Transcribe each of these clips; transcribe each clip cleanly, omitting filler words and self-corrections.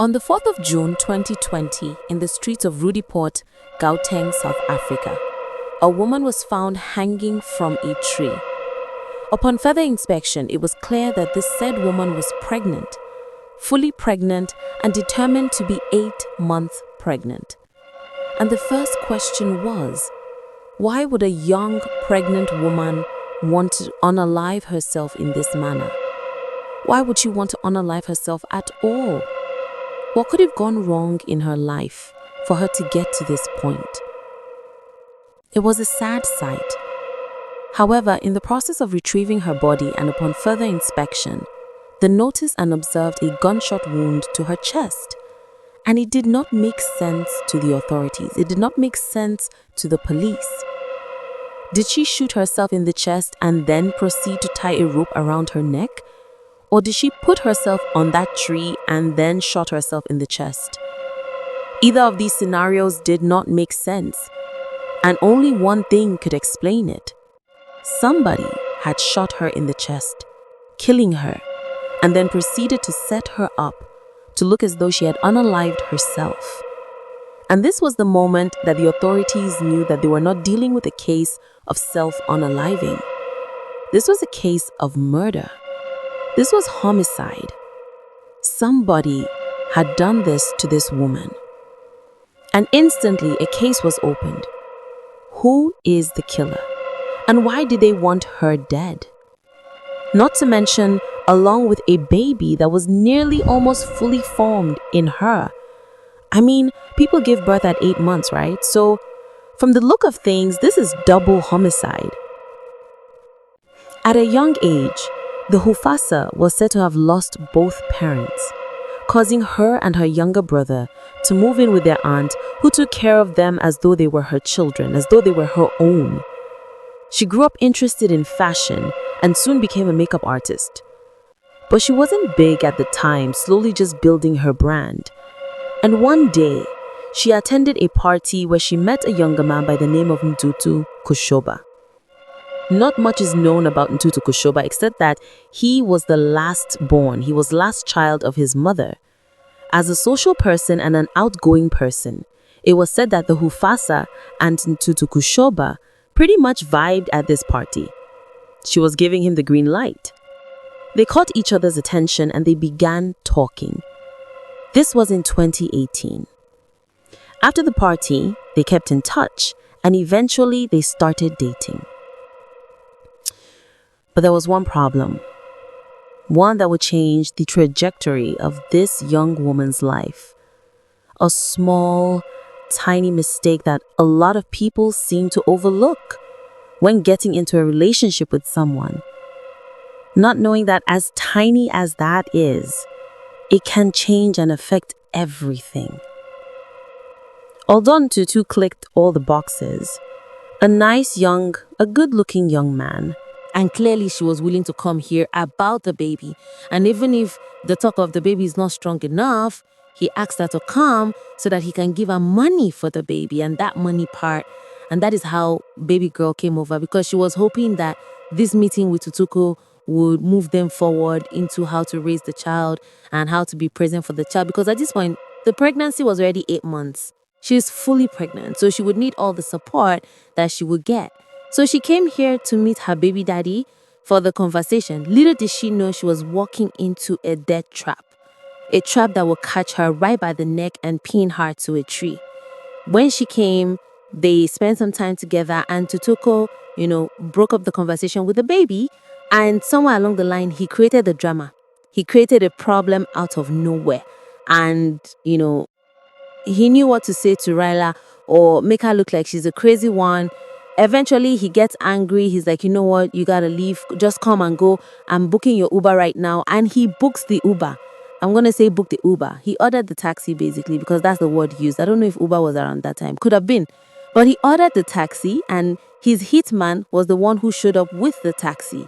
On the 4th of June 2020, in the streets of Rudiport, Gauteng, South Africa, a woman was found hanging from a tree. Upon further inspection, it was clear that this said woman was pregnant, fully pregnant, and determined to be 8 months pregnant. And the first question was, why would a young pregnant woman want to unalive herself in this manner? Why would she want to unalive herself at all? What could have gone wrong in her life for her to get to this point? It was a sad sight. However, in the process of retrieving her body and upon further inspection, they noticed and observed a gunshot wound to her chest. And it did not make sense to the authorities. It did not make sense to the police. Did she shoot herself in the chest and then proceed to tie a rope around her neck? Or did she put herself on that tree and then shot herself in the chest? Either of these scenarios did not make sense, and only one thing could explain it. Somebody had shot her in the chest, killing her, and then proceeded to set her up to look as though she had unalived herself. And this was the moment that the authorities knew that they were not dealing with a case of self-unaliving. This was a case of murder. This was homicide. Somebody had done this to this woman. And instantly a case was opened. Who is the killer? And why did they want her dead? Not to mention, along with a baby that was nearly almost fully formed in her. I mean, people give birth at 8 months, right? So, from the look of things, this is double homicide. At a young age, the Hufasa was said to have lost both parents, causing her and her younger brother to move in with their aunt, who took care of them as though they were her children, as though they were her own. She grew up interested in fashion and soon became a makeup artist. But she wasn't big at the time, slowly just building her brand. And one day, she attended a party where she met a younger man by the name of Ntutu Kushoba. Not much is known about Ntutu Kushoba except that he was the last born. He was last child of his mother. As a social person and an outgoing person, it was said that the Hufasa and Ntutu Kushoba pretty much vibed at this party. She was giving him the green light. They caught each other's attention and they began talking. This was in 2018. After the party, they kept in touch and eventually they started dating. But there was one problem. One that would change the trajectory of this young woman's life. A small, tiny mistake that a lot of people seem to overlook when getting into a relationship with someone. Not knowing that as tiny as that is, it can change and affect everything. Although Ntutu clicked all the boxes, a good-looking young man, and clearly she was willing to come here about the baby. And even if the talk of the baby is not strong enough, he asked her to come so that he can give her money for the baby and that money part. And that is how baby girl came over, because she was hoping that this meeting with Tutuko would move them forward into how to raise the child and how to be present for the child. Because at this point, the pregnancy was already 8 months. She's fully pregnant, so she would need all the support that she would get. So she came here to meet her baby daddy for the conversation. Little did she know she was walking into a death trap. A trap that would catch her right by the neck and pin her to a tree. When she came, they spent some time together and Tutuko, broke up the conversation with the baby. And somewhere along the line, he created the drama. He created a problem out of nowhere. And, he knew what to say to Ryla or make her look like she's a crazy one. Eventually, he gets angry. He's like, you know what? You gotta leave. Just come and go. I'm booking your Uber right now. And he books the Uber. I'm going to say book the Uber. He ordered the taxi basically because that's the word used. I don't know if Uber was around that time. Could have been. But he ordered the taxi and his hitman was the one who showed up with the taxi.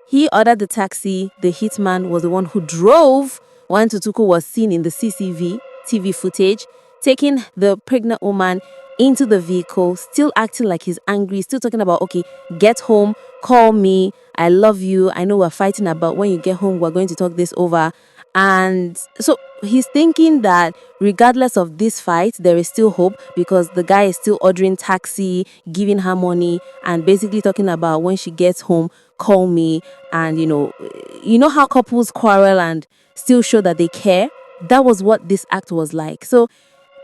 He ordered the taxi. The hitman was the one who drove when Tutuko was seen in the TV footage, taking the pregnant woman into the vehicle, still acting like he's angry, still talking about, okay, get home, call me, I love you, I know we're fighting about when you get home, we're going to talk this over. And so he's thinking that regardless of this fight, there is still hope because the guy is still ordering taxi, giving her money, and basically talking about when she gets home, call me. And you know how couples quarrel and still show that they care? That was what this act was like. So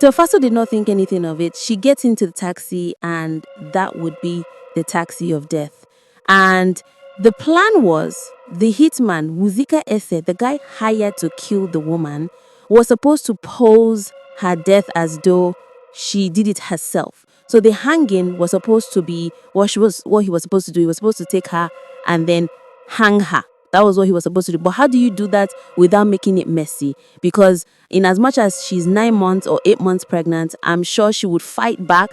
Teofaso did not think anything of it. She gets into the taxi, and that would be the taxi of death. And the plan was the hitman, Ťrèé, the guy hired to kill the woman, was supposed to pose her death as though she did it herself. So the hanging was supposed to be what he was supposed to do. He was supposed to take her and then hang her. That was what he was supposed to do. But how do you do that without making it messy? Because in as much as she's 9 months or 8 months pregnant, I'm sure she would fight back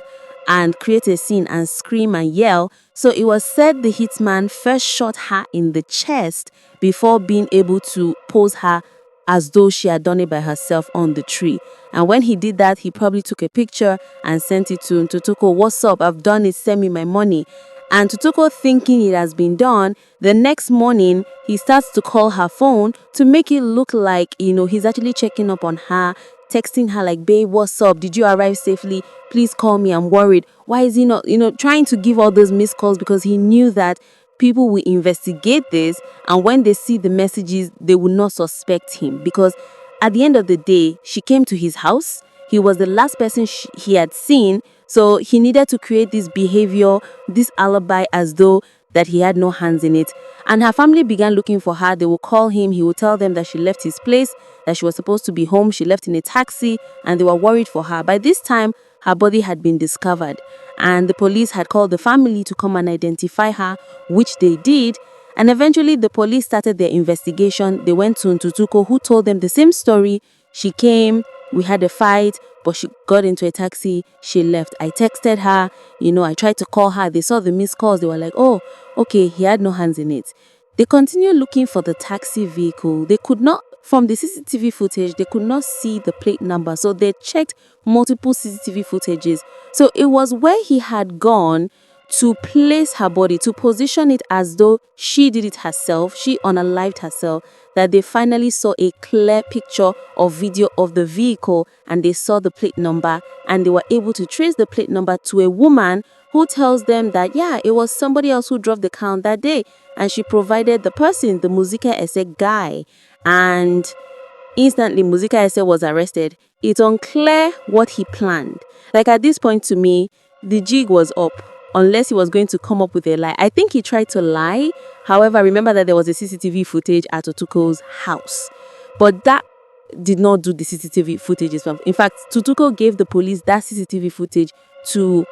and create a scene and scream and yell. So it was said the hitman first shot her in the chest before being able to pose her as though she had done it by herself on the tree. And when he did that, he probably took a picture and sent it to Tutuko. What's up? I've done it. Send me my money. And Tutuko, thinking it has been done, the next morning, he starts to call her phone to make it look like, he's actually checking up on her, texting her like, babe, what's up? Did you arrive safely? Please call me. I'm worried. Why is he not, trying to give all those missed calls? Because he knew that people will investigate this. And when they see the messages, they will not suspect him. Because at the end of the day, she came to his house. He was the last person he had seen. So he needed to create this behavior, this alibi as though that he had no hands in it. And her family began looking for her. They would call him. He would tell them that she left his place, that she was supposed to be home. She left in a taxi, and they were worried for her. By this time, her body had been discovered, and the police had called the family to come and identify her, which they did. And eventually, the police started their investigation. They went to Ntutuko, who told them the same story. She came, we had a fight, but she got into a taxi, she left. I texted her, I tried to call her. They saw the missed calls. They were like, oh, okay, he had no hands in it. They continued looking for the taxi vehicle. They could not, from the CCTV footage, they could not see the plate number. So they checked multiple CCTV footages. So it was where he had gone to place her body, to position it as though she did it herself, she unalived herself, that they finally saw a clear picture or video of the vehicle, and they saw the plate number, and they were able to trace the plate number to a woman who tells them that, yeah, it was somebody else who drove the car that day, and she provided the person, the Ťrèé guy, and instantly Ťrèé was arrested. It's unclear what he planned. Like at this point to me, the jig was up. Unless he was going to come up with a lie. I think he tried to lie. However, remember that there was a CCTV footage at Tutuko's house. But that did not do the CCTV footage. In fact, Tutuko gave the police that CCTV footage to,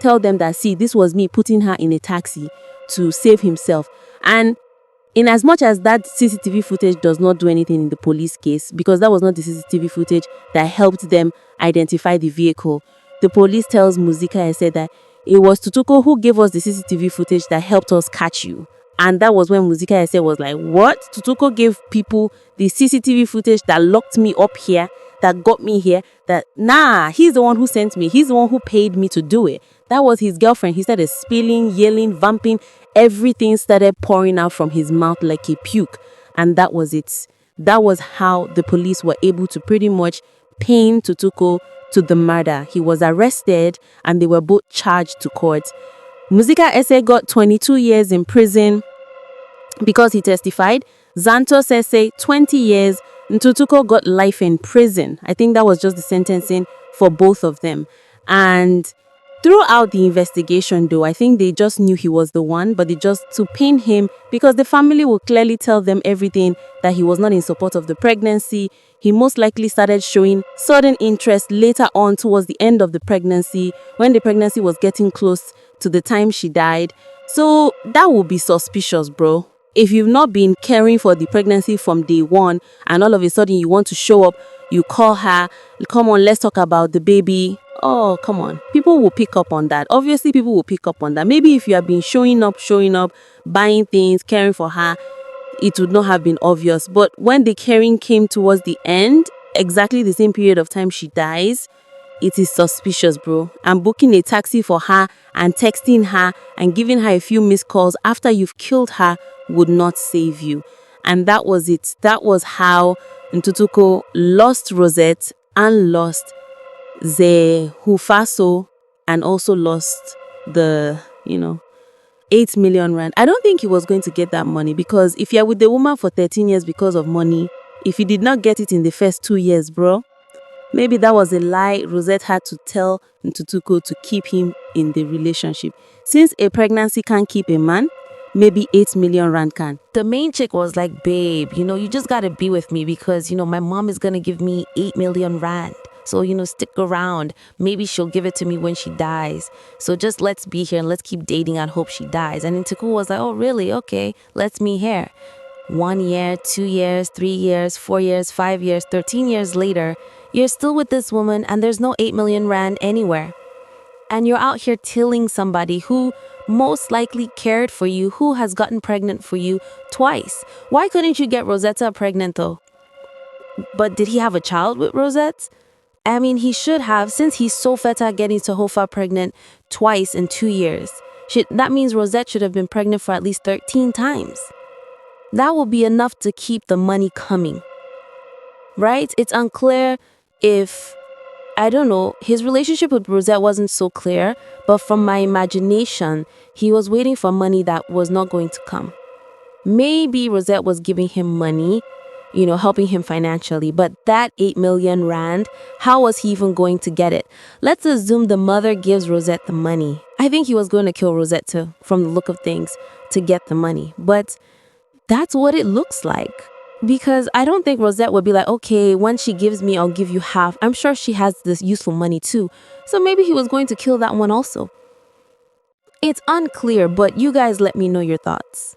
tell them that, see, this was me putting her in a taxi to save himself. And in as much as that CCTV footage does not do anything in the police case, because that was not the CCTV footage that helped them identify the vehicle, the police tells Ťrèé that it was Tutuko who gave us the CCTV footage that helped us catch you. And that was when Ťrèé was like, what? Tutuko gave people the CCTV footage that locked me up here, that got me here, he's the one who sent me. He's the one who paid me to do it. That was his girlfriend. He started spilling, yelling, vamping. Everything started pouring out from his mouth like a puke. And that was it. That was how the police were able to pretty much pin Tutuko to the murder. He was arrested and they were both charged to court. Ťrèé got 22 years in prison because he testified. Santos Ese 20 years. Ntutuko got life in prison. I think that was just the sentencing for both of them. And throughout the investigation, though, I think they just knew he was the one, but they just to pin him because the family will clearly tell them everything, that he was not in support of the pregnancy. He most likely started showing sudden interest later on towards the end of the pregnancy, when the pregnancy was getting close to the time she died. So that would be suspicious, bro. If you've not been caring for the pregnancy from day one and all of a sudden you want to show up, you call her, come on, let's talk about the baby. Oh, come on. People will pick up on that. Obviously, people will pick up on that. Maybe if you have been showing up, buying things, caring for her, it would not have been obvious. But when the caring came towards the end, exactly the same period of time she dies, it is suspicious, bro. And booking a taxi for her and texting her and giving her a few missed calls after you've killed her would not save you. And that was it. That was how Ntutuko lost Rosette and lost the Hufaso and also lost the, 8 million rand. I don't think he was going to get that money, because if you're with the woman for 13 years because of money, if you did not get it in the first 2 years, bro, maybe that was a lie Rosette had to tell Ntutuko to keep him in the relationship. Since a pregnancy can't keep a man, maybe 8 million rand can. The main chick was like, babe, you just gotta be with me because, my mom is gonna give me 8 million rand. So, stick around. Maybe she'll give it to me when she dies. So just let's be here and let's keep dating and hope she dies. And Ntutuko was like, oh, really? Okay, let's meet here. 1 year, 2 years, 3 years, 4 years, 5 years, 13 years later, you're still with this woman and there's no 8 million rand anywhere. And you're out here tilling somebody who most likely cared for you, who has gotten pregnant for you twice. Why couldn't you get Rosetta pregnant though? But did he have a child with Rosette? I mean, he should have, since he's so fat at getting Tahofa pregnant twice in 2 years. That means Rosette should have been pregnant for at least 13 times. That will be enough to keep the money coming, right? It's unclear if, I don't know, his relationship with Rosette wasn't so clear, but from my imagination, he was waiting for money that was not going to come. Maybe Rosette was giving him money, helping him financially, but that 8 million rand, how was he even going to get it? Let's assume the mother gives Rosette the money. I think he was going to kill Rosette too, from the look of things, to get the money. But that's what it looks like. Because I don't think Rosette would be like, okay, when she gives me, I'll give you half. I'm sure she has this useful money too. So maybe he was going to kill that one also. It's unclear, but you guys let me know your thoughts.